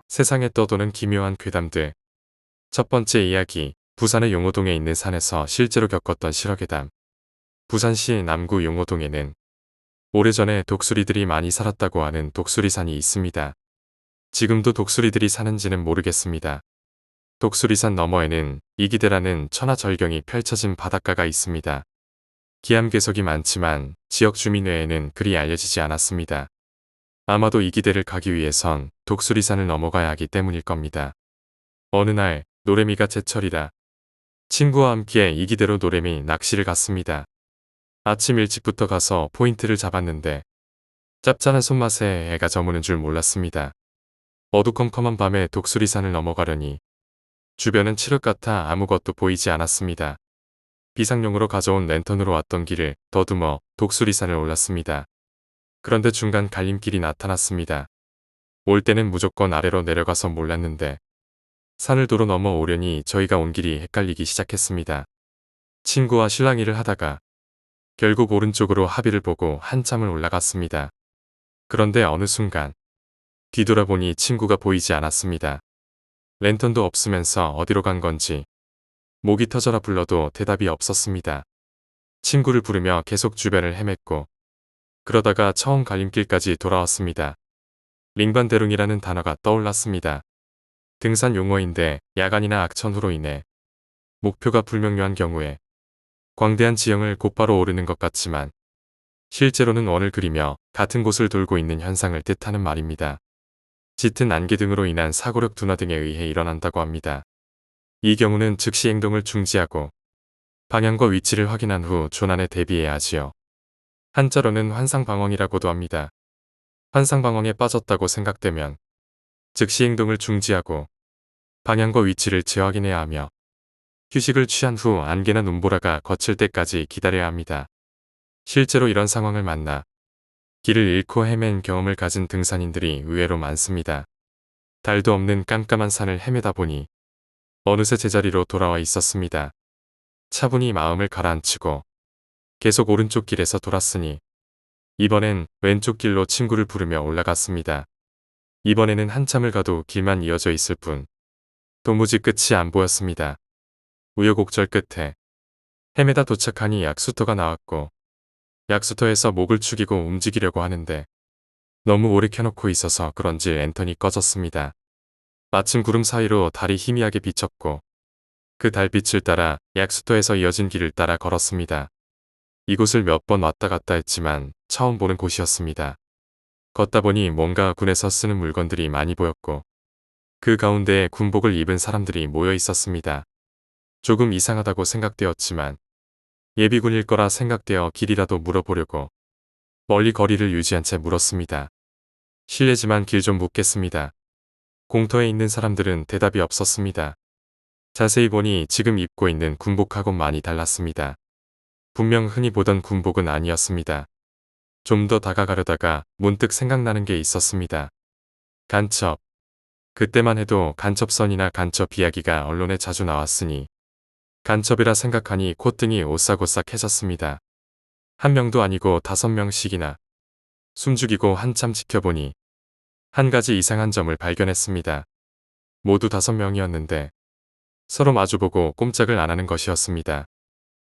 세상에 떠도는 기묘한 괴담들. 첫 번째 이야기, 부산의 용호동에 있는 산에서 실제로 겪었던 실화괴담. 부산시 남구 용호동에는 오래전에 독수리들이 많이 살았다고 하는 독수리산이 있습니다. 지금도 독수리들이 사는지는 모르겠습니다. 독수리산 너머에는 이기대라는 천하절경이 펼쳐진 바닷가가 있습니다. 기암괴석이 많지만 지역 주민 외에는 그리 알려지지 않았습니다. 아마도 이기대를 가기 위해선 독수리산을 넘어가야 하기 때문일 겁니다. 어느 날 노래미가 제철이라 친구와 함께 이기대로 노래미 낚시를 갔습니다. 아침 일찍부터 가서 포인트를 잡았는데 짭짤한 손맛에 애가 저무는 줄 몰랐습니다. 어두컴컴한 밤에 독수리산을 넘어가려니 주변은 칠흑 같아 아무것도 보이지 않았습니다. 비상용으로 가져온 랜턴으로 왔던 길을 더듬어 독수리산을 올랐습니다. 그런데 중간 갈림길이 나타났습니다. 올 때는 무조건 아래로 내려가서 몰랐는데 산을 도로 넘어오려니 저희가 온 길이 헷갈리기 시작했습니다. 친구와 실랑이를 하다가 결국 오른쪽으로 합의를 보고 한참을 올라갔습니다. 그런데 어느 순간 뒤돌아보니 친구가 보이지 않았습니다. 랜턴도 없으면서 어디로 간 건지 목이 터져라 불러도 대답이 없었습니다. 친구를 부르며 계속 주변을 헤맸고 그러다가 처음 갈림길까지 돌아왔습니다. 링반대룽이라는 단어가 떠올랐습니다. 등산 용어인데 야간이나 악천후로 인해 목표가 불명료한 경우에 광대한 지형을 곧바로 오르는 것 같지만 실제로는 원을 그리며 같은 곳을 돌고 있는 현상을 뜻하는 말입니다. 짙은 안개 등으로 인한 사고력 둔화 등에 의해 일어난다고 합니다. 이 경우는 즉시 행동을 중지하고 방향과 위치를 확인한 후 조난에 대비해야 하지요. 한자로는 환상방황이라고도 합니다. 환상방황에 빠졌다고 생각되면 즉시 행동을 중지하고 방향과 위치를 재확인해야 하며 휴식을 취한 후 안개나 눈보라가 거칠 때까지 기다려야 합니다. 실제로 이런 상황을 만나 길을 잃고 헤맨 경험을 가진 등산인들이 의외로 많습니다. 달도 없는 깜깜한 산을 헤매다 보니 어느새 제자리로 돌아와 있었습니다. 차분히 마음을 가라앉히고 계속 오른쪽 길에서 돌았으니 이번엔 왼쪽 길로 친구를 부르며 올라갔습니다. 이번에는 한참을 가도 길만 이어져 있을 뿐 도무지 끝이 안 보였습니다. 우여곡절 끝에 헤매다 도착하니 약수터가 나왔고 약수터에서 목을 축이고 움직이려고 하는데 너무 오래 켜놓고 있어서 그런지 랜턴이 꺼졌습니다. 마침 구름 사이로 달이 희미하게 비쳤고 그 달빛을 따라 약수터에서 이어진 길을 따라 걸었습니다. 이곳을 몇 번 왔다 갔다 했지만 처음 보는 곳이었습니다. 걷다 보니 뭔가 군에서 쓰는 물건들이 많이 보였고 그 가운데에 군복을 입은 사람들이 모여 있었습니다. 조금 이상하다고 생각되었지만 예비군일 거라 생각되어 길이라도 물어보려고 멀리 거리를 유지한 채 물었습니다. 실례지만 길 좀 묻겠습니다. 공터에 있는 사람들은 대답이 없었습니다. 자세히 보니 지금 입고 있는 군복하고 많이 달랐습니다. 분명 흔히 보던 군복은 아니었습니다. 좀 더 다가가려다가 문득 생각나는 게 있었습니다. 간첩. 그때만 해도 간첩선이나 간첩 이야기가 언론에 자주 나왔으니 간첩이라 생각하니 콧등이 오싹오싹해졌습니다. 한 명도 아니고 5명씩이나 숨죽이고 한참 지켜보니 한 가지 이상한 점을 발견했습니다. 모두 5명이었는데 서로 마주보고 꼼짝을 안 하는 것이었습니다.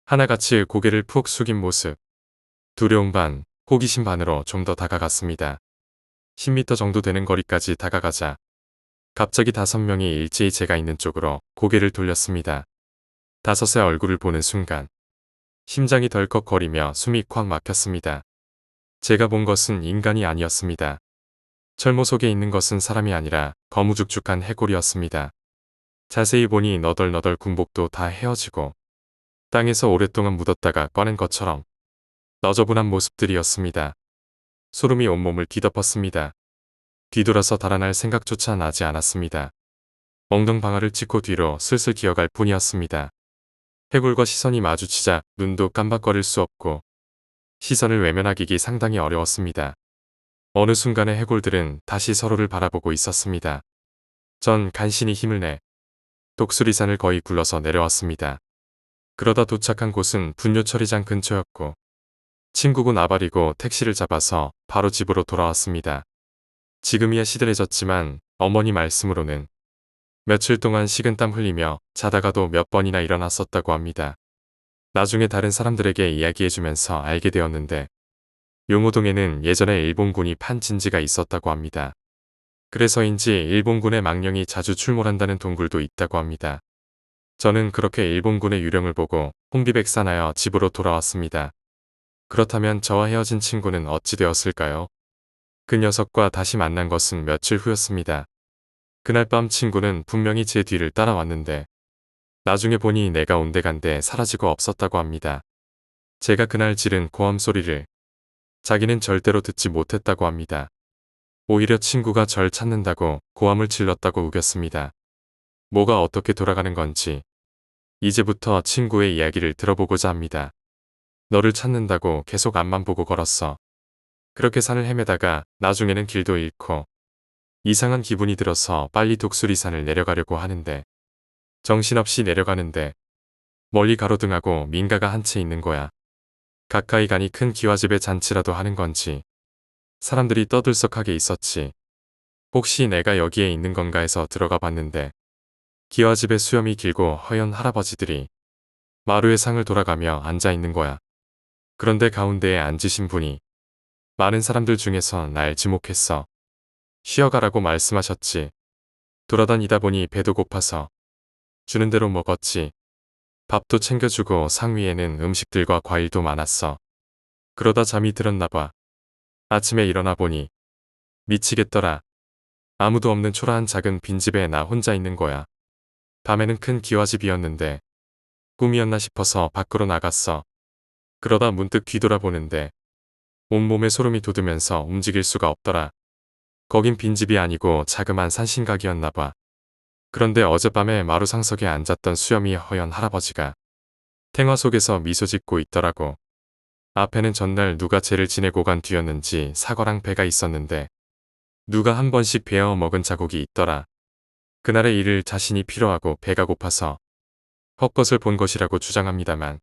하나같이 고개를 푹 숙인 모습. 두려움 반, 호기심 반으로 좀 더 다가갔습니다. 10m 정도 되는 거리까지 다가가자 갑자기 5명이 일제히 제가 있는 쪽으로 고개를 돌렸습니다. 5의 얼굴을 보는 순간 심장이 덜컥거리며 숨이 콱 막혔습니다. 제가 본 것은 인간이 아니었습니다. 철모 속에 있는 것은 사람이 아니라 거무죽죽한 해골이었습니다. 자세히 보니 너덜너덜 군복도 다 헤어지고 땅에서 오랫동안 묻었다가 꺼낸 것처럼 너저분한 모습들이었습니다. 소름이 온몸을 뒤덮었습니다. 뒤돌아서 달아날 생각조차 나지 않았습니다. 엉덩방아를 찍고 뒤로 슬슬 기어갈 뿐이었습니다. 해골과 시선이 마주치자 눈도 깜박거릴 수 없고 시선을 외면하기기 상당히 어려웠습니다. 어느 순간에 해골들은 다시 서로를 바라보고 있었습니다. 전 간신히 힘을 내 독수리산을 거의 굴러서 내려왔습니다. 그러다 도착한 곳은 분뇨 처리장 근처였고 친구고 나발이고 택시를 잡아서 바로 집으로 돌아왔습니다. 지금이야 시들해졌지만 어머니 말씀으로는 며칠 동안 식은땀 흘리며 자다가도 몇 번이나 일어났었다고 합니다. 나중에 다른 사람들에게 이야기해주면서 알게 되었는데 용호동에는 예전에 일본군이 판 진지가 있었다고 합니다. 그래서인지 일본군의 망령이 자주 출몰한다는 동굴도 있다고 합니다. 저는 그렇게 일본군의 유령을 보고 혼비백산하여 집으로 돌아왔습니다. 그렇다면 저와 헤어진 친구는 어찌 되었을까요? 그 녀석과 다시 만난 것은 며칠 후였습니다. 그날 밤 친구는 분명히 제 뒤를 따라왔는데 나중에 보니 내가 온데간데 사라지고 없었다고 합니다. 제가 그날 지른 고함 소리를 자기는 절대로 듣지 못했다고 합니다. 오히려 친구가 절 찾는다고 고함을 질렀다고 우겼습니다. 뭐가 어떻게 돌아가는 건지 이제부터 친구의 이야기를 들어보고자 합니다. 너를 찾는다고 계속 앞만 보고 걸었어. 그렇게 산을 헤매다가 나중에는 길도 잃고 이상한 기분이 들어서 빨리 독수리산을 내려가려고 하는데 정신없이 내려가는데 멀리 가로등하고 민가가 한 채 있는 거야. 가까이 가니 큰 기와집에 잔치라도 하는 건지 사람들이 떠들썩하게 있었지. 혹시 내가 여기에 있는 건가 해서 들어가 봤는데 기와집에 수염이 길고 허연 할아버지들이 마루의 상을 돌아가며 앉아 있는 거야. 그런데 가운데에 앉으신 분이 많은 사람들 중에서 날 지목했어. 쉬어가라고 말씀하셨지. 돌아다니다 보니 배도 고파서 주는 대로 먹었지. 밥도 챙겨주고 상 위에는 음식들과 과일도 많았어. 그러다 잠이 들었나 봐. 아침에 일어나 보니 미치겠더라. 아무도 없는 초라한 작은 빈집에 나 혼자 있는 거야. 밤에는 큰 기와집이었는데 꿈이었나 싶어서 밖으로 나갔어. 그러다 문득 뒤돌아보는데 온몸에 소름이 돋으면서 움직일 수가 없더라. 거긴 빈집이 아니고 자그만 산신각이었나 봐. 그런데 어젯밤에 마루상석에 앉았던 수염이 허연 할아버지가 탱화 속에서 미소 짓고 있더라고. 앞에는 전날 누가 죄를 지내고 간 뒤였는지 사과랑 배가 있었는데 누가 한 번씩 베어 먹은 자국이 있더라. 그날의 일을 자신이 필요하고 배가 고파서 헛것을 본 것이라고 주장합니다만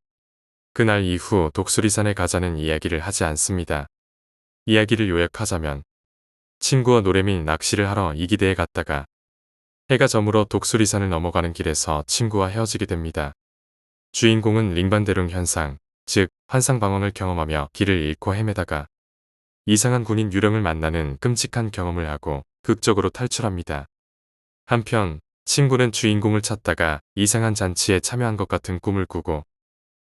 그날 이후 독수리산에 가자는 이야기를 하지 않습니다. 이야기를 요약하자면 친구와 노래 및 낚시를 하러 이기대에 갔다가 해가 저물어 독수리산을 넘어가는 길에서 친구와 헤어지게 됩니다. 주인공은 링반대룽 현상, 즉 환상방황을 경험하며 길을 잃고 헤매다가 이상한 군인 유령을 만나는 끔찍한 경험을 하고 극적으로 탈출합니다. 한편 친구는 주인공을 찾다가 이상한 잔치에 참여한 것 같은 꿈을 꾸고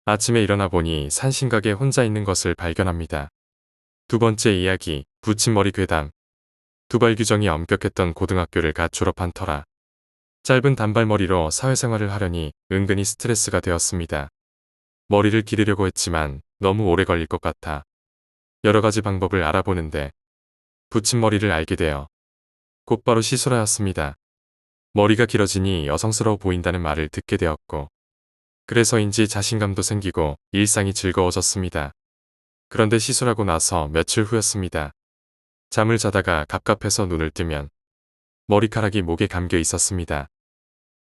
아침에 일어나 보니 산신각에 혼자 있는 것을 발견합니다. 두 번째 이야기, 붙임머리 괴담. 두발 규정이 엄격했던 고등학교를 갓 졸업한 터라 짧은 단발머리로 사회생활을 하려니 은근히 스트레스가 되었습니다. 머리를 기르려고 했지만 너무 오래 걸릴 것 같아 여러 가지 방법을 알아보는데 붙임머리를 알게 되어 곧바로 시술하였습니다. 머리가 길어지니 여성스러워 보인다는 말을 듣게 되었고 그래서인지 자신감도 생기고 일상이 즐거워졌습니다. 그런데 시술하고 나서 며칠 후였습니다. 잠을 자다가 갑갑해서 눈을 뜨면 머리카락이 목에 감겨 있었습니다.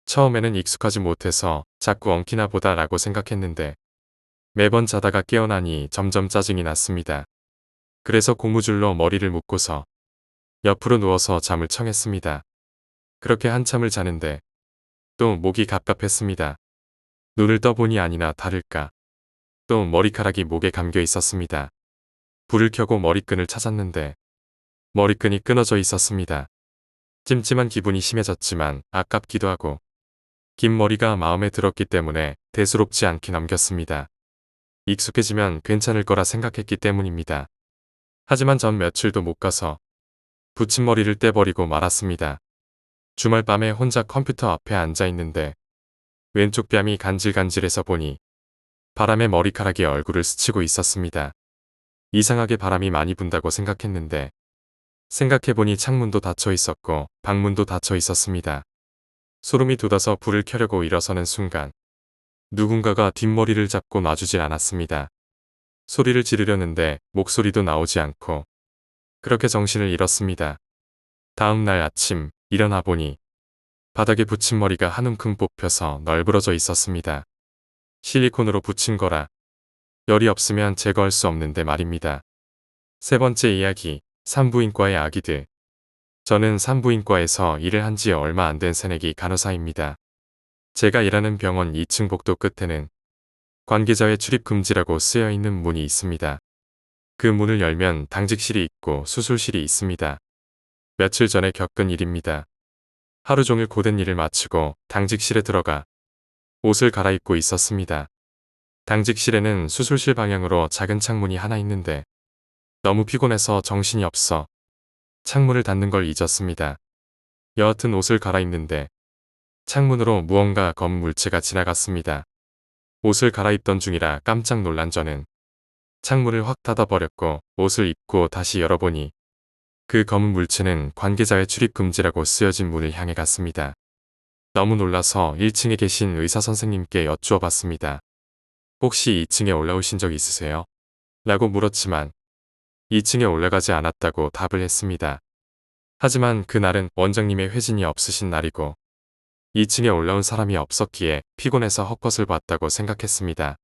처음에는 익숙하지 못해서 자꾸 엉키나 보다라고 생각했는데 매번 자다가 깨어나니 점점 짜증이 났습니다. 그래서 고무줄로 머리를 묶고서 옆으로 누워서 잠을 청했습니다. 그렇게 한참을 자는데 또 목이 갑갑했습니다. 눈을 떠보니 아니나 다를까 또 머리카락이 목에 감겨 있었습니다. 불을 켜고 머리끈을 찾았는데 머리끈이 끊어져 있었습니다. 찜찜한 기분이 심해졌지만 아깝기도 하고 긴 머리가 마음에 들었기 때문에 대수롭지 않게 넘겼습니다. 익숙해지면 괜찮을 거라 생각했기 때문입니다. 하지만 전 며칠도 못 가서 붙임머리를 떼버리고 말았습니다. 주말 밤에 혼자 컴퓨터 앞에 앉아 있는데 왼쪽 뺨이 간질간질해서 보니 바람에 머리카락이 얼굴을 스치고 있었습니다. 이상하게 바람이 많이 분다고 생각했는데 생각해보니 창문도 닫혀 있었고 방문도 닫혀 있었습니다. 소름이 돋아서 불을 켜려고 일어서는 순간 누군가가 뒷머리를 잡고 놔주질 않았습니다. 소리를 지르려는데 목소리도 나오지 않고 그렇게 정신을 잃었습니다. 다음 날 아침 일어나 보니 바닥에 붙임머리가 한 움큼 뽑혀서 널브러져 있었습니다. 실리콘으로 붙인 거라 열이 없으면 제거할 수 없는데 말입니다. 세 번째 이야기, 산부인과의 아기들. 저는 산부인과에서 일을 한 지 얼마 안 된 새내기 간호사입니다. 제가 일하는 병원 2층 복도 끝에는 관계자의 출입 금지라고 쓰여 있는 문이 있습니다. 그 문을 열면 당직실이 있고 수술실이 있습니다. 며칠 전에 겪은 일입니다. 하루 종일 고된 일을 마치고 당직실에 들어가 옷을 갈아입고 있었습니다. 당직실에는 수술실 방향으로 작은 창문이 하나 있는데 너무 피곤해서 정신이 없어 창문을 닫는 걸 잊었습니다. 여하튼 옷을 갈아입는데 창문으로 무언가 검은 물체가 지나갔습니다. 옷을 갈아입던 중이라 깜짝 놀란 저는 창문을 확 닫아버렸고 옷을 입고 다시 열어보니 그 검은 물체는 관계자의 출입 금지라고 쓰여진 문을 향해 갔습니다. 너무 놀라서 1층에 계신 의사 선생님께 여쭈어 봤습니다. 혹시 2층에 올라오신 적 있으세요? 라고 물었지만 2층에 올라가지 않았다고 답을 했습니다. 하지만 그날은 원장님의 회진이 없으신 날이고 2층에 올라온 사람이 없었기에 피곤해서 헛것을 봤다고 생각했습니다.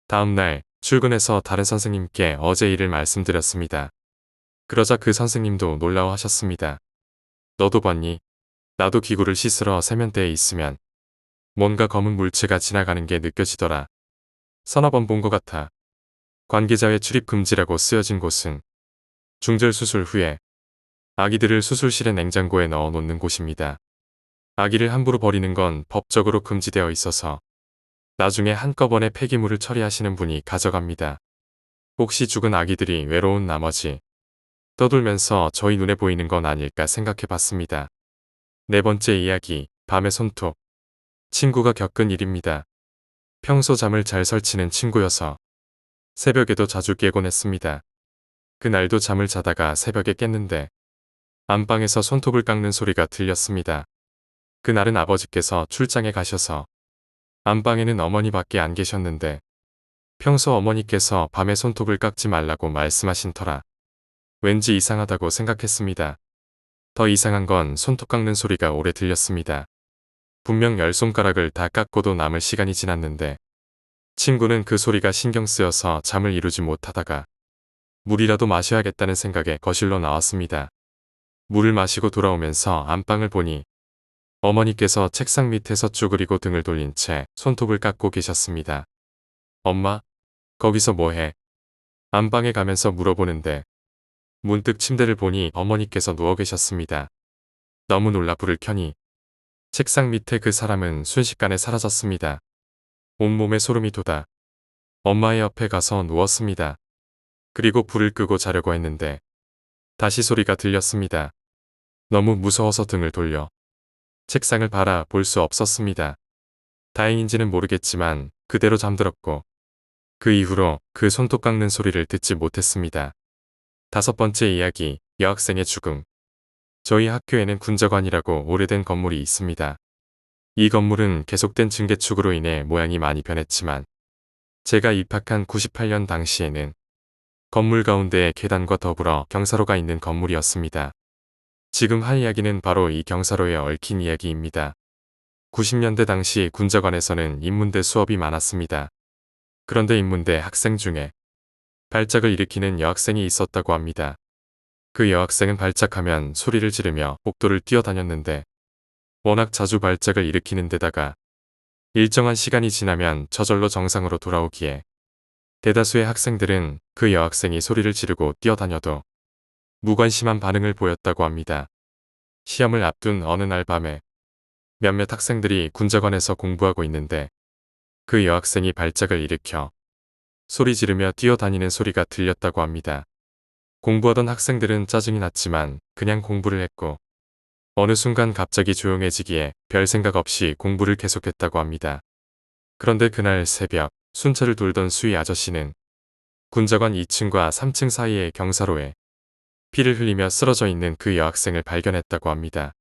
다음날 출근해서 다른 선생님께 어제 일을 말씀드렸습니다. 그러자 그 선생님도 놀라워하셨습니다. 너도 봤니? 나도 기구를 씻으러 세면대에 있으면 뭔가 검은 물체가 지나가는 게 느껴지더라. 서너 번 본 것 같아. 관계자의 출입 금지라고 쓰여진 곳은 중절 수술 후에 아기들을 수술실의 냉장고에 넣어 놓는 곳입니다. 아기를 함부로 버리는 건 법적으로 금지되어 있어서 나중에 한꺼번에 폐기물을 처리하시는 분이 가져갑니다. 혹시 죽은 아기들이 외로운 나머지 떠돌면서 저희 눈에 보이는 건 아닐까 생각해 봤습니다. 네 번째 이야기, 밤의 손톱. 친구가 겪은 일입니다. 평소 잠을 잘 설치는 친구여서 새벽에도 자주 깨곤 했습니다. 그날도 잠을 자다가 새벽에 깼는데 안방에서 손톱을 깎는 소리가 들렸습니다. 그날은 아버지께서 출장에 가셔서 안방에는 어머니밖에 안 계셨는데 평소 어머니께서 밤에 손톱을 깎지 말라고 말씀하신 터라 왠지 이상하다고 생각했습니다. 더 이상한 건 손톱 깎는 소리가 오래 들렸습니다. 분명 10손가락을 다 깎고도 남을 시간이 지났는데 친구는 그 소리가 신경 쓰여서 잠을 이루지 못하다가 물이라도 마셔야겠다는 생각에 거실로 나왔습니다. 물을 마시고 돌아오면서 안방을 보니 어머니께서 책상 밑에서 쭈그리고 등을 돌린 채 손톱을 깎고 계셨습니다. 엄마, 거기서 뭐해? 안방에 가면서 물어보는데 문득 침대를 보니 어머니께서 누워 계셨습니다. 너무 놀라 불을 켜니 책상 밑에 그 사람은 순식간에 사라졌습니다. 온몸에 소름이 돋아 엄마의 옆에 가서 누웠습니다. 그리고 불을 끄고 자려고 했는데 다시 소리가 들렸습니다. 너무 무서워서 등을 돌려 책상을 바라 볼 수 없었습니다. 다행인지는 모르겠지만 그대로 잠들었고 그 이후로 그 손톱 깎는 소리를 듣지 못했습니다. 다섯 번째 이야기, 여학생의 죽음. 저희 학교에는 군자관이라고 오래된 건물이 있습니다. 이 건물은 계속된 증개축으로 인해 모양이 많이 변했지만 제가 입학한 98년 당시에는 건물 가운데에 계단과 더불어 경사로가 있는 건물이었습니다. 지금 할 이야기는 바로 이 경사로에 얽힌 이야기입니다. 90년대 당시 군자관에서는 인문대 수업이 많았습니다. 그런데 인문대 학생 중에 발작을 일으키는 여학생이 있었다고 합니다. 그 여학생은 발작하면 소리를 지르며 복도를 뛰어다녔는데 워낙 자주 발작을 일으키는 데다가 일정한 시간이 지나면 저절로 정상으로 돌아오기에 대다수의 학생들은 그 여학생이 소리를 지르고 뛰어다녀도 무관심한 반응을 보였다고 합니다. 시험을 앞둔 어느 날 밤에 몇몇 학생들이 군자관에서 공부하고 있는데 그 여학생이 발작을 일으켜 소리 지르며 뛰어다니는 소리가 들렸다고 합니다. 공부하던 학생들은 짜증이 났지만 그냥 공부를 했고 어느 순간 갑자기 조용해지기에 별 생각 없이 공부를 계속했다고 합니다. 그런데 그날 새벽 순찰을 돌던 수희 아저씨는 군자관 2층과 3층 사이의 경사로에 피를 흘리며 쓰러져 있는 그 여학생을 발견했다고 합니다.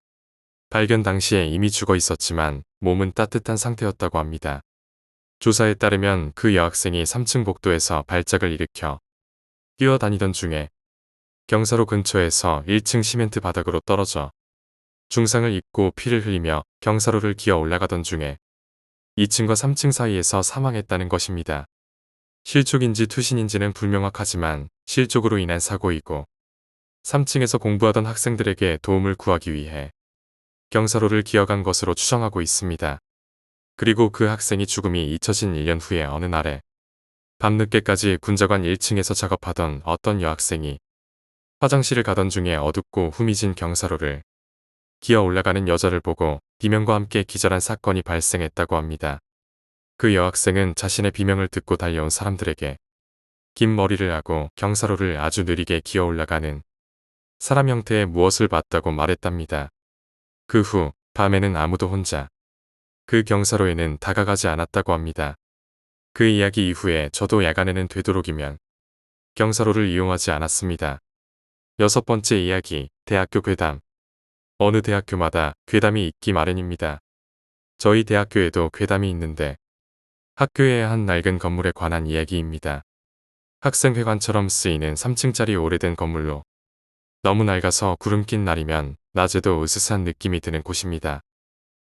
발견 당시에 이미 죽어 있었지만 몸은 따뜻한 상태였다고 합니다. 조사에 따르면 그 여학생이 3층 복도에서 발작을 일으켜 뛰어다니던 중에 경사로 근처에서 1층 시멘트 바닥으로 떨어져 중상을 입고 피를 흘리며 경사로를 기어 올라가던 중에 2층과 3층 사이에서 사망했다는 것입니다. 실족인지 투신인지는 불명확하지만 실족으로 인한 사고이고 3층에서 공부하던 학생들에게 도움을 구하기 위해 경사로를 기어간 것으로 추정하고 있습니다. 그리고 그 학생이 죽음이 잊혀진 1년 후에 어느 날에 밤늦게까지 군자관 1층에서 작업하던 어떤 여학생이 화장실을 가던 중에 어둡고 후미진 경사로를 기어 올라가는 여자를 보고 비명과 함께 기절한 사건이 발생했다고 합니다. 그 여학생은 자신의 비명을 듣고 달려온 사람들에게 긴 머리를 하고 경사로를 아주 느리게 기어 올라가는 사람 형태의 무엇을 봤다고 말했답니다. 그 후 밤에는 아무도 혼자 그 경사로에는 다가가지 않았다고 합니다. 그 이야기 이후에 저도 야간에는 되도록이면 경사로를 이용하지 않았습니다. 6번째 이야기, 대학교 괴담. 어느 대학교마다 괴담이 있기 마련입니다. 저희 대학교에도 괴담이 있는데 학교의 한 낡은 건물에 관한 이야기입니다. 학생회관처럼 쓰이는 3층짜리 오래된 건물로 너무 낡아서 구름 낀 날이면 낮에도 으스스한 느낌이 드는 곳입니다.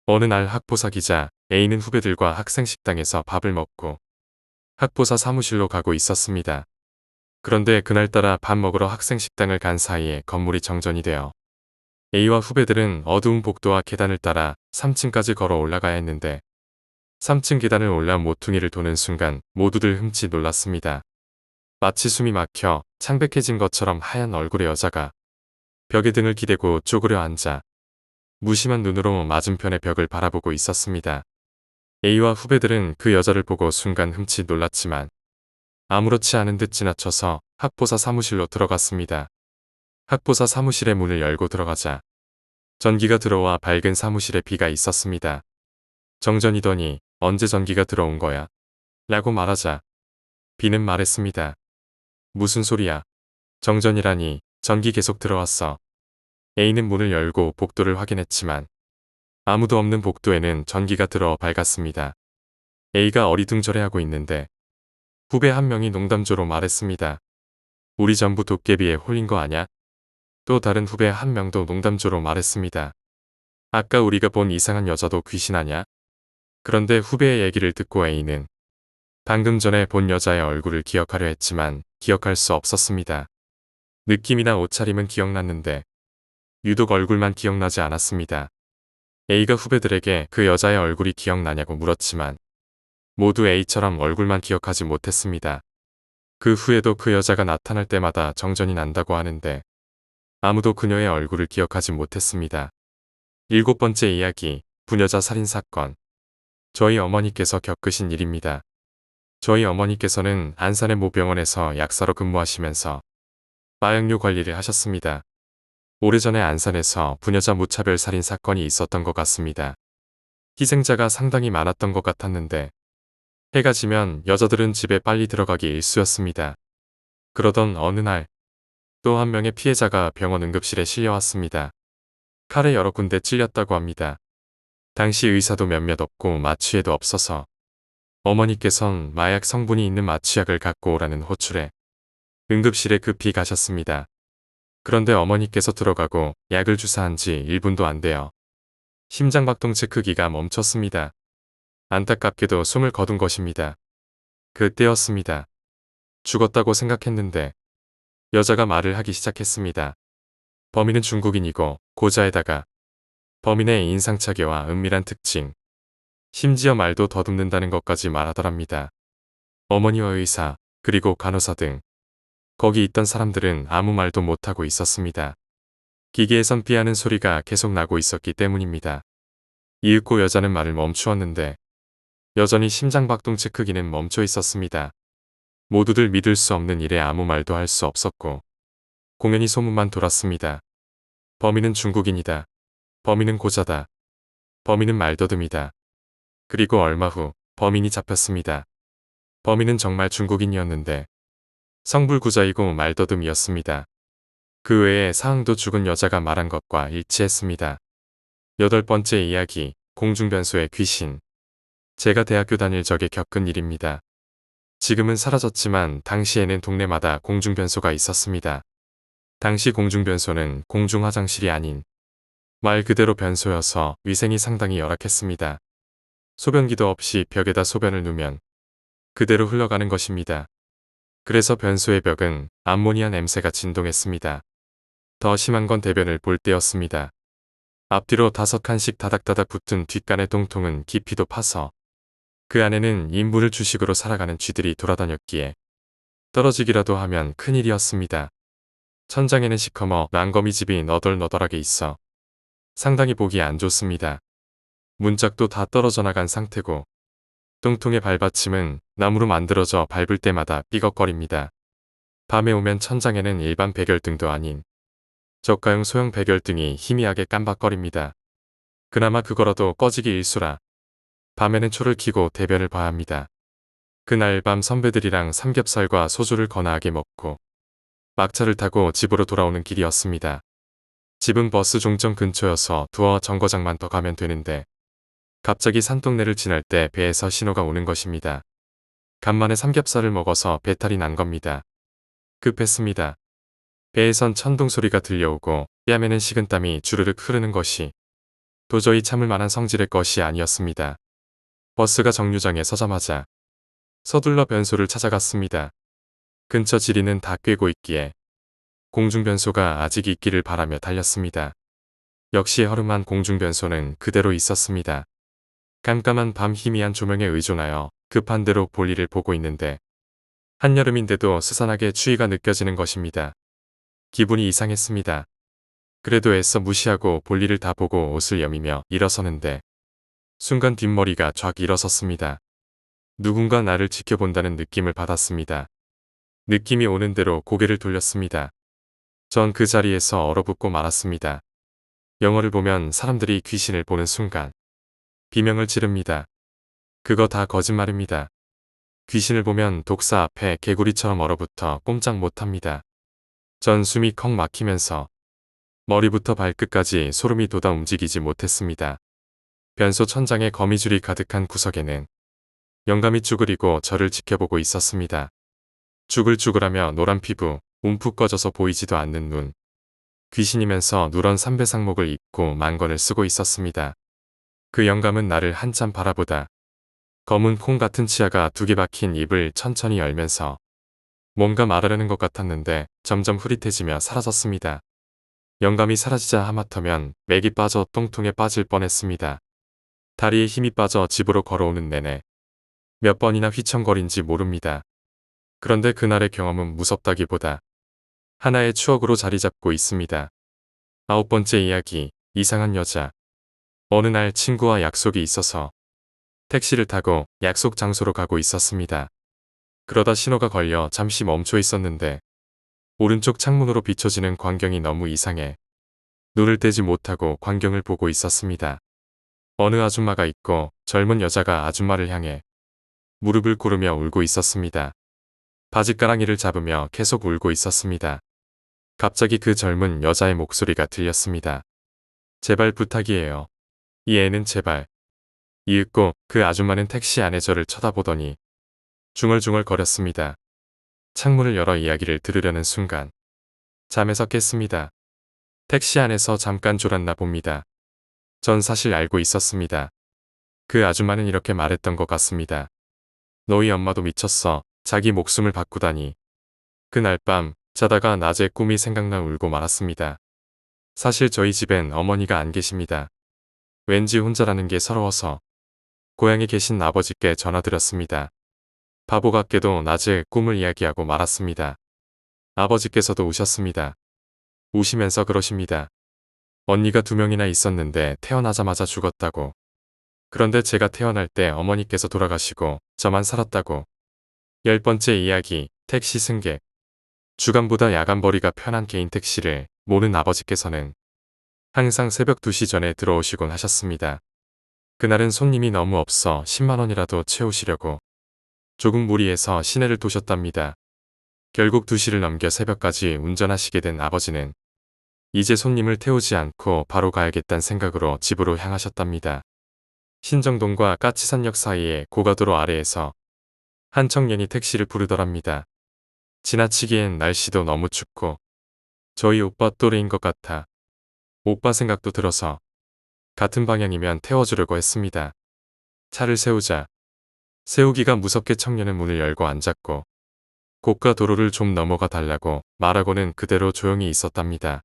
어느 날 학보사기자 A는 후배들과 학생식당에서 밥을 먹고 학보사 사무실로 가고 있었습니다. 그런데 그날따라 밥 먹으러 학생식당을 간 사이에 건물이 정전이 되어 A와 후배들은 어두운 복도와 계단을 따라 3층까지 걸어 올라가야 했는데 3층 계단을 올라 모퉁이를 도는 순간 모두들 흠칫 놀랐습니다. 마치 숨이 막혀 창백해진 것처럼 하얀 얼굴의 여자가 벽에 등을 기대고 쪼그려 앉아 무심한 눈으로 맞은편의 벽을 바라보고 있었습니다. A와 후배들은 그 여자를 보고 순간 흠칫 놀랐지만 아무렇지 않은 듯 지나쳐서 학보사 사무실로 들어갔습니다. 학보사 사무실의 문을 열고 들어가자 전기가 들어와 밝은 사무실에 비가 있었습니다. 정전이더니 언제 전기가 들어온 거야? 라고 말하자 비는 말했습니다. 무슨 소리야? 정전이라니 전기 계속 들어왔어. A는 문을 열고 복도를 확인했지만 아무도 없는 복도에는 전기가 들어 밝았습니다. A가 어리둥절해하고 있는데 후배 한 명이 농담조로 말했습니다. 우리 전부 도깨비에 홀린 거 아냐? 또 다른 후배 한 명도 농담조로 말했습니다. 아까 우리가 본 이상한 여자도 귀신 아냐? 그런데 후배의 얘기를 듣고 A는 방금 전에 본 여자의 얼굴을 기억하려 했지만 기억할 수 없었습니다. 느낌이나 옷차림은 기억났는데 유독 얼굴만 기억나지 않았습니다. A가 후배들에게 그 여자의 얼굴이 기억나냐고 물었지만 모두 A처럼 얼굴만 기억하지 못했습니다. 그 후에도 그 여자가 나타날 때마다 정전이 난다고 하는데 아무도 그녀의 얼굴을 기억하지 못했습니다. 7번째 이야기, 부녀자 살인사건. 저희 어머니께서 겪으신 일입니다. 저희 어머니께서는 안산의 모병원에서 약사로 근무하시면서 마약류 관리를 하셨습니다. 오래전에 안산에서 부녀자 무차별 살인 사건이 있었던 것 같습니다. 희생자가 상당히 많았던 것 같았는데 해가 지면 여자들은 집에 빨리 들어가기 일쑤였습니다. 그러던 어느 날 또 한 명의 피해자가 병원 응급실에 실려왔습니다. 칼에 여러 군데 찔렸다고 합니다. 당시 의사도 몇몇 없고 마취에도 없어서 어머니께선 마약 성분이 있는 마취약을 갖고 오라는 호출에 응급실에 급히 가셨습니다. 그런데 어머니께서 들어가고 약을 주사한 지 1분도 안 돼요. 심장박동체 크기가 멈췄습니다. 안타깝게도 숨을 거둔 것입니다. 그때였습니다. 죽었다고 생각했는데 여자가 말을 하기 시작했습니다. 범인은 중국인이고 고자에다가 범인의 인상착의와 은밀한 특징, 심지어 말도 더듬는다는 것까지 말하더랍니다. 어머니와 의사, 그리고 간호사 등 거기 있던 사람들은 아무 말도 못하고 있었습니다. 기계에선 피하는 소리가 계속 나고 있었기 때문입니다. 이윽고 여자는 말을 멈추었는데 여전히 심장박동체 크기는 멈춰 있었습니다. 모두들 믿을 수 없는 일에 아무 말도 할 수 없었고 공연히 소문만 돌았습니다. 범인은 중국인이다. 범인은 고자다. 범인은 말더듬이다. 그리고 얼마 후 범인이 잡혔습니다. 범인은 정말 중국인이었는데 성불구자이고 말더듬이었습니다. 그 외에 사항도 죽은 여자가 말한 것과 일치했습니다. 8번째 이야기, 공중변소의 귀신. 제가 대학교 다닐 적에 겪은 일입니다. 지금은 사라졌지만 당시에는 동네마다 공중변소가 있었습니다. 당시 공중변소는 공중화장실이 아닌 말 그대로 변소여서 위생이 상당히 열악했습니다. 소변기도 없이 벽에다 소변을 누면 그대로 흘러가는 것입니다. 그래서 변소의 벽은 암모니아 냄새가 진동했습니다. 더 심한 건 대변을 볼 때였습니다. 앞뒤로 5칸씩 다닥다닥 붙은 뒷간의 똥통은 깊이도 파서 그 안에는 인분을 주식으로 살아가는 쥐들이 돌아다녔기에 떨어지기라도 하면 큰일이었습니다. 천장에는 시커머 랑거미집이 너덜너덜하게 있어 상당히 보기 안 좋습니다. 문짝도 다 떨어져 나간 상태고 똥통의 발받침은 나무로 만들어져 밟을 때마다 삐걱거립니다. 밤에 오면 천장에는 일반 백열등도 아닌 저가형 소형 백열등이 희미하게 깜박거립니다. 그나마 그거라도 꺼지기 일쑤라 밤에는 초를 켜고 대변을 봐야 합니다. 그날 밤 선배들이랑 삼겹살과 소주를 거나하게 먹고 막차를 타고 집으로 돌아오는 길이었습니다. 집은 버스 종점 근처여서 두어 정거장만 더 가면 되는데 갑자기 산동네를 지날 때 배에서 신호가 오는 것입니다. 간만에 삼겹살을 먹어서 배탈이 난 겁니다. 급했습니다. 배에선 천둥 소리가 들려오고 뺨에는 식은땀이 주르륵 흐르는 것이 도저히 참을 만한 성질의 것이 아니었습니다. 버스가 정류장에 서자마자 서둘러 변소를 찾아갔습니다. 근처 지리는 다 꿰고 있기에 공중변소가 아직 있기를 바라며 달렸습니다. 역시 허름한 공중변소는 그대로 있었습니다. 깜깜한 밤 희미한 조명에 의존하여 급한 대로 볼일을 보고 있는데 한여름인데도 스산하게 추위가 느껴지는 것입니다. 기분이 이상했습니다. 그래도 애써 무시하고 볼일을 다 보고 옷을 여미며 일어서는데 순간 뒷머리가 쫙 일어섰습니다. 누군가 나를 지켜본다는 느낌을 받았습니다. 느낌이 오는 대로 고개를 돌렸습니다. 전 그 자리에서 얼어붙고 말았습니다. 영화를 보면 사람들이 귀신을 보는 순간 비명을 지릅니다. 그거 다 거짓말입니다. 귀신을 보면 독사 앞에 개구리처럼 얼어붙어 꼼짝 못합니다. 전 숨이 컥 막히면서 머리부터 발끝까지 소름이 돋아 움직이지 못했습니다. 변소 천장에 거미줄이 가득한 구석에는 영감이 쭈그리고 저를 지켜보고 있었습니다. 쭈글쭈글하며 노란 피부, 움푹 꺼져서 보이지도 않는 눈. 귀신이면서 누런 삼배상목을 입고 만건을 쓰고 있었습니다. 그 영감은 나를 한참 바라보다 검은 콩 같은 치아가 2개 박힌 입을 천천히 열면서 뭔가 말하려는 것 같았는데 점점 흐릿해지며 사라졌습니다. 영감이 사라지자 하마터면 맥이 빠져 똥통에 빠질 뻔했습니다. 다리에 힘이 빠져 집으로 걸어오는 내내 몇 번이나 휘청거린지 모릅니다. 그런데 그날의 경험은 무섭다기보다 하나의 추억으로 자리 잡고 있습니다. 9번째 이야기, 이상한 여자. 어느 날 친구와 약속이 있어서 택시를 타고 약속 장소로 가고 있었습니다. 그러다 신호가 걸려 잠시 멈춰 있었는데 오른쪽 창문으로 비춰지는 광경이 너무 이상해 눈을 떼지 못하고 광경을 보고 있었습니다. 어느 아줌마가 있고 젊은 여자가 아줌마를 향해 무릎을 꿇으며 울고 있었습니다. 바지가랑이를 잡으며 계속 울고 있었습니다. 갑자기 그 젊은 여자의 목소리가 들렸습니다. 제발 부탁이에요. 이 애는 제발. 이윽고 그 아줌마는 택시 안에 저를 쳐다보더니 중얼중얼 거렸습니다. 창문을 열어 이야기를 들으려는 순간 잠에서 깼습니다. 택시 안에서 잠깐 졸았나 봅니다. 전 사실 알고 있었습니다. 그 아줌마는 이렇게 말했던 것 같습니다. 너희 엄마도 미쳤어. 자기 목숨을 바꾸다니. 그날 밤 자다가 낮에 꿈이 생각나 울고 말았습니다. 사실 저희 집엔 어머니가 안 계십니다. 왠지 혼자라는 게 서러워서 고향에 계신 아버지께 전화드렸습니다. 바보 같게도 낮에 꿈을 이야기하고 말았습니다. 아버지께서도 우셨습니다. 우시면서 그러십니다. 언니가 2명이나 있었는데 태어나자마자 죽었다고. 그런데 제가 태어날 때 어머니께서 돌아가시고 저만 살았다고. 10번째 이야기, 택시 승객. 주간보다 야간벌이가 편한 개인 택시를 모는 아버지께서는 항상 새벽 2시 전에 들어오시곤 하셨습니다. 그날은 손님이 너무 없어 10만원이라도 채우시려고 조금 무리해서 시내를 도셨답니다. 결국 2시를 넘겨 새벽까지 운전하시게 된 아버지는 이제 손님을 태우지 않고 바로 가야겠다는 생각으로 집으로 향하셨답니다. 신정동과 까치산역 사이의 고가도로 아래에서 한 청년이 택시를 부르더랍니다. 지나치기엔 날씨도 너무 춥고 저희 오빠 또래인 것 같아 오빠 생각도 들어서 같은 방향이면 태워주려고 했습니다. 차를 세우자 세우기가 무섭게 청년은 문을 열고 앉았고 고가 도로를 좀 넘어가 달라고 말하고는 그대로 조용히 있었답니다.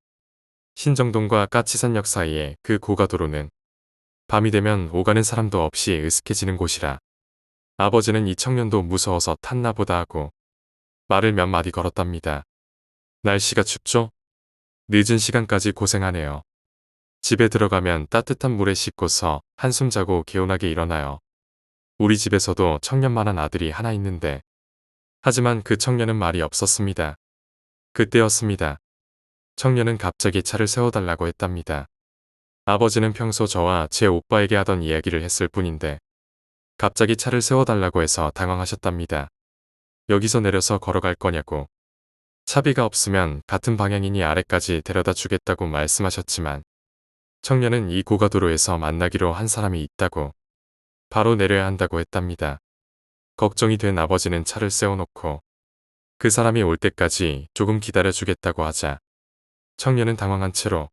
신정동과 까치산역 사이의 그 고가도로는 밤이 되면 오가는 사람도 없이 으슥해지는 곳이라 아버지는 이 청년도 무서워서 탔나 보다 하고 말을 몇 마디 걸었답니다. 날씨가 춥죠? 늦은 시간까지 고생하네요. 집에 들어가면 따뜻한 물에 씻고서 한숨 자고 개운하게 일어나요. 우리 집에서도 청년만한 아들이 하나 있는데 하지만 그 청년은 말이 없었습니다. 그때였습니다. 청년은 갑자기 차를 세워달라고 했답니다. 아버지는 평소 저와 제 오빠에게 하던 이야기를 했을 뿐인데 갑자기 차를 세워달라고 해서 당황하셨답니다. 여기서 내려서 걸어갈 거냐고. 차비가 없으면 같은 방향이니 아래까지 데려다 주겠다고 말씀하셨지만 청년은 이 고가도로에서 만나기로 한 사람이 있다고 바로 내려야 한다고 했답니다. 걱정이 된 아버지는 차를 세워놓고 그 사람이 올 때까지 조금 기다려주겠다고 하자 청년은 당황한 채로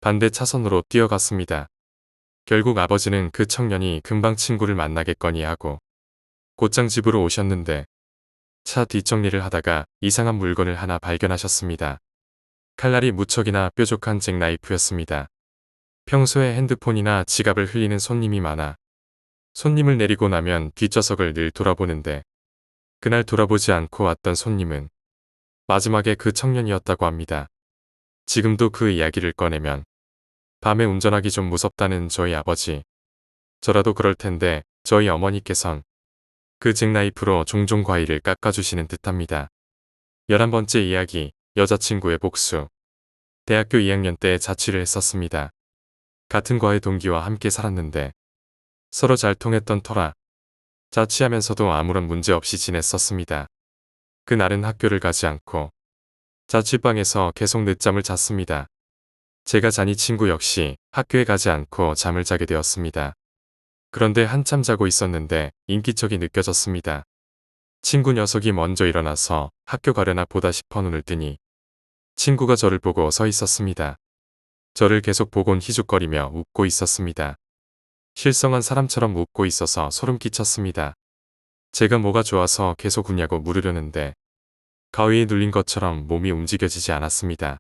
반대 차선으로 뛰어갔습니다. 결국 아버지는 그 청년이 금방 친구를 만나겠거니 하고 곧장 집으로 오셨는데 차 뒷정리를 하다가 이상한 물건을 하나 발견하셨습니다. 칼날이 무척이나 뾰족한 잭나이프였습니다. 평소에 핸드폰이나 지갑을 흘리는 손님이 많아 손님을 내리고 나면 뒷좌석을 늘 돌아보는데 그날 돌아보지 않고 왔던 손님은 마지막에 그 청년이었다고 합니다. 지금도 그 이야기를 꺼내면 밤에 운전하기 좀 무섭다는 저희 아버지. 저라도 그럴 텐데 저희 어머니께선 그 잭나이프로 종종 과일을 깎아주시는 듯합니다. 11번째 이야기, 여자친구의 복수. 대학교 2학년 때 자취를 했었습니다. 같은 과의 동기와 함께 살았는데 서로 잘 통했던 터라 자취하면서도 아무런 문제 없이 지냈었습니다. 그날은 학교를 가지 않고 자취방에서 계속 늦잠을 잤습니다. 제가 자니 친구 역시 학교에 가지 않고 잠을 자게 되었습니다. 그런데 한참 자고 있었는데 인기척이 느껴졌습니다. 친구 녀석이 먼저 일어나서 학교 가려나 보다 싶어 눈을 뜨니 친구가 저를 보고 서 있었습니다. 저를 계속 보곤 희죽거리며 웃고 있었습니다. 실성한 사람처럼 웃고 있어서 소름 끼쳤습니다. 제가 뭐가 좋아서 계속 웃냐고 물으려는데 가위에 눌린 것처럼 몸이 움직여지지 않았습니다.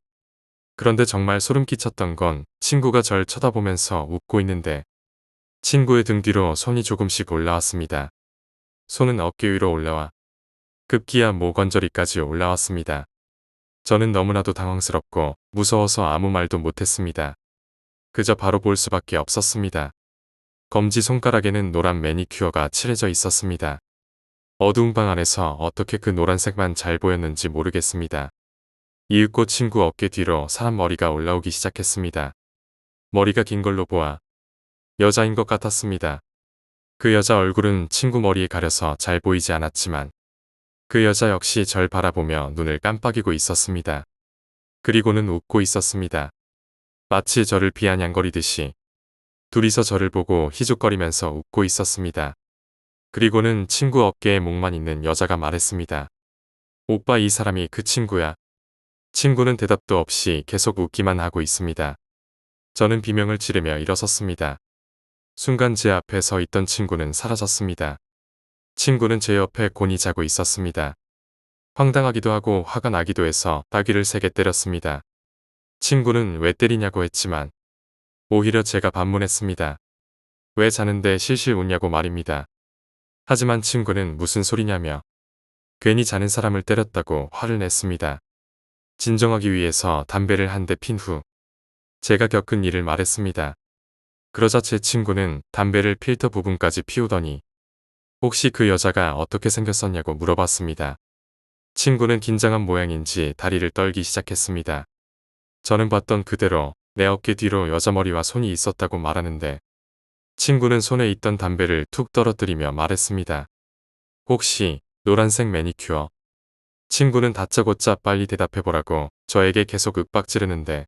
그런데 정말 소름 끼쳤던 건 친구가 절 쳐다보면서 웃고 있는데 친구의 등 뒤로 손이 조금씩 올라왔습니다. 손은 어깨 위로 올라와 급기야 목관절이까지 올라왔습니다. 저는 너무나도 당황스럽고 무서워서 아무 말도 못했습니다. 그저 바로 볼 수밖에 없었습니다. 검지 손가락에는 노란 매니큐어가 칠해져 있었습니다. 어두운 방 안에서 어떻게 그 노란색만 잘 보였는지 모르겠습니다. 이윽고 친구 어깨 뒤로 사람 머리가 올라오기 시작했습니다. 머리가 긴 걸로 보아 여자인 것 같았습니다. 그 여자 얼굴은 친구 머리에 가려서 잘 보이지 않았지만 그 여자 역시 절 바라보며 눈을 깜빡이고 있었습니다. 그리고는 웃고 있었습니다. 마치 저를 비아냥거리듯이 둘이서 저를 보고 희죽거리면서 웃고 있었습니다. 그리고는 친구 어깨에 목만 있는 여자가 말했습니다. 오빠, 이 사람이 그 친구야. 친구는 대답도 없이 계속 웃기만 하고 있습니다. 저는 비명을 지르며 일어섰습니다. 순간 제 앞에 서 있던 친구는 사라졌습니다. 친구는 제 옆에 곤히 자고 있었습니다. 황당하기도 하고 화가 나기도 해서 따귀를 세게 때렸습니다. 친구는 왜 때리냐고 했지만 오히려 제가 반문했습니다. 왜 자는데 실실 웃냐고 말입니다. 하지만 친구는 무슨 소리냐며 괜히 자는 사람을 때렸다고 화를 냈습니다. 진정하기 위해서 담배를 한 대 핀 후 제가 겪은 일을 말했습니다. 그러자 제 친구는 담배를 필터 부분까지 피우더니 혹시 그 여자가 어떻게 생겼었냐고 물어봤습니다. 친구는 긴장한 모양인지 다리를 떨기 시작했습니다. 저는 봤던 그대로 내 어깨 뒤로 여자 머리와 손이 있었다고 말하는데 친구는 손에 있던 담배를 툭 떨어뜨리며 말했습니다. 혹시 노란색 매니큐어? 친구는 다짜고짜 빨리 대답해보라고 저에게 계속 윽박지르는데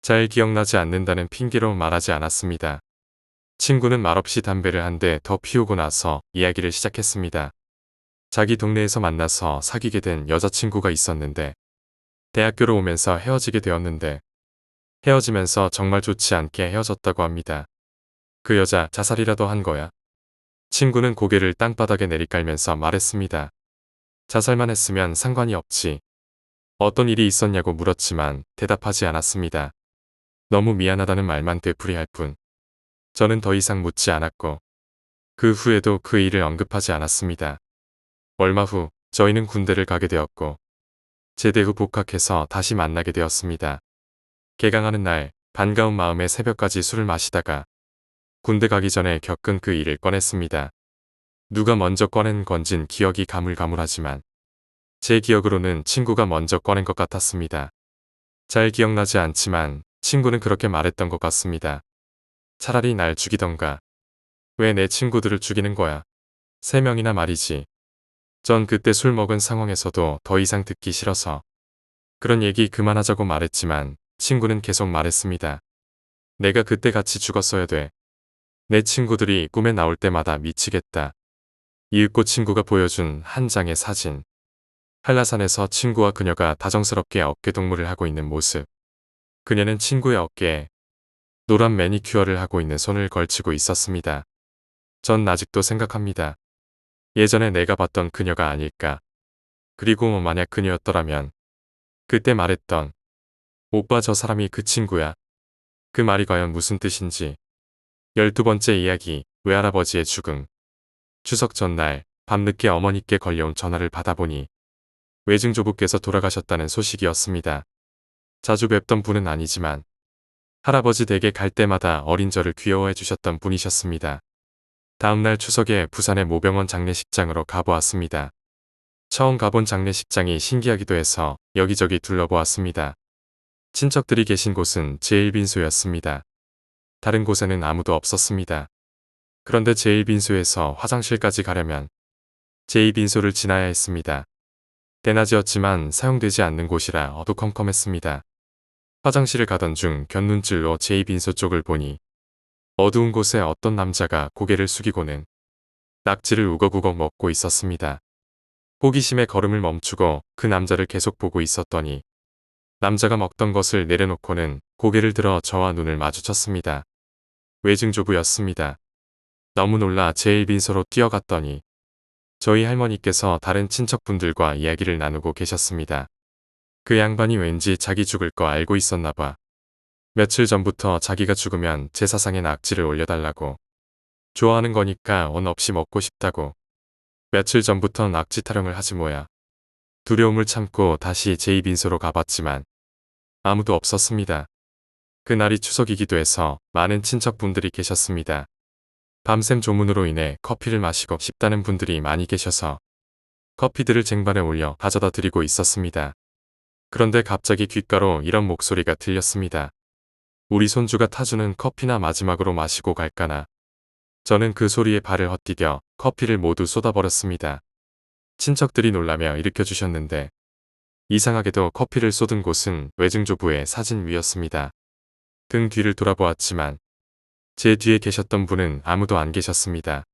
잘 기억나지 않는다는 핑계로 말하지 않았습니다. 친구는 말없이 담배를 한 대 더 피우고 나서 이야기를 시작했습니다. 자기 동네에서 만나서 사귀게 된 여자친구가 있었는데 대학교로 오면서 헤어지게 되었는데 헤어지면서 정말 좋지 않게 헤어졌다고 합니다. 그 여자 자살이라도 한 거야? 친구는 고개를 땅바닥에 내리깔면서 말했습니다. 자살만 했으면 상관이 없지. 어떤 일이 있었냐고 물었지만 대답하지 않았습니다. 너무 미안하다는 말만 되풀이할 뿐. 저는 더 이상 묻지 않았고 그 후에도 그 일을 언급하지 않았습니다. 얼마 후 저희는 군대를 가게 되었고 제대 후 복학해서 다시 만나게 되었습니다. 개강하는 날 반가운 마음에 새벽까지 술을 마시다가 군대 가기 전에 겪은 그 일을 꺼냈습니다. 누가 먼저 꺼낸 건진 기억이 가물가물하지만 제 기억으로는 친구가 먼저 꺼낸 것 같았습니다. 잘 기억나지 않지만 친구는 그렇게 말했던 것 같습니다. 차라리 날 죽이던가. 왜 내 친구들을 죽이는 거야? 3명이나 말이지. 전 그때 술 먹은 상황에서도 더 이상 듣기 싫어서 그런 얘기 그만하자고 말했지만 친구는 계속 말했습니다. 내가 그때 같이 죽었어야 돼. 내 친구들이 꿈에 나올 때마다 미치겠다. 이윽고 친구가 보여준 한 장의 사진. 한라산에서 친구와 그녀가 다정스럽게 어깨동무를 하고 있는 모습. 그녀는 친구의 어깨에 노란 매니큐어를 하고 있는 손을 걸치고 있었습니다. 전 아직도 생각합니다. 예전에 내가 봤던 그녀가 아닐까. 그리고 만약 그녀였더라면 그때 말했던 오빠 저 사람이 그 친구야. 그 말이 과연 무슨 뜻인지. 12번째 이야기 외할아버지의 죽음. 추석 전날 밤늦게 어머니께 걸려온 전화를 받아보니 외증조부께서 돌아가셨다는 소식이었습니다. 자주 뵙던 분은 아니지만 할아버지 댁에 갈 때마다 어린 저를 귀여워해 주셨던 분이셨습니다. 다음날 추석에 부산의 모병원 장례식장으로 가보았습니다. 처음 가본 장례식장이 신기하기도 해서 여기저기 둘러보았습니다. 친척들이 계신 곳은 제일 빈소였습니다. 다른 곳에는 아무도 없었습니다. 그런데 제일 빈소에서 화장실까지 가려면 제2빈소를 지나야 했습니다. 대낮이었지만 사용되지 않는 곳이라 어두컴컴했습니다. 화장실을 가던 중 곁눈질로 제2빈소 쪽을 보니 어두운 곳에 어떤 남자가 고개를 숙이고는 낙지를 우걱우걱 먹고 있었습니다. 호기심에 걸음을 멈추고 그 남자를 계속 보고 있었더니 남자가 먹던 것을 내려놓고는 고개를 들어 저와 눈을 마주쳤습니다. 외증조부였습니다. 너무 놀라 제1빈소로 뛰어갔더니 저희 할머니께서 다른 친척분들과 이야기를 나누고 계셨습니다. 그 양반이 왠지 자기 죽을 거 알고 있었나 봐. 며칠 전부터 자기가 죽으면 제사상에 낙지를 올려달라고. 좋아하는 거니까 원 없이 먹고 싶다고. 며칠 전부터 낙지 타령을 하지 뭐야. 두려움을 참고 다시 제2빈소로 가봤지만 아무도 없었습니다. 그날이 추석이기도 해서 많은 친척분들이 계셨습니다. 밤샘 조문으로 인해 커피를 마시고 싶다는 분들이 많이 계셔서 커피들을 쟁반에 올려 가져다 드리고 있었습니다. 그런데 갑자기 귓가로 이런 목소리가 들렸습니다. 우리 손주가 타주는 커피나 마지막으로 마시고 갈까나. 저는 그 소리에 발을 헛디뎌 커피를 모두 쏟아버렸습니다. 친척들이 놀라며 일으켜주셨는데 이상하게도 커피를 쏟은 곳은 외증조부의 사진 위였습니다. 등 뒤를 돌아보았지만 제 뒤에 계셨던 분은 아무도 안 계셨습니다.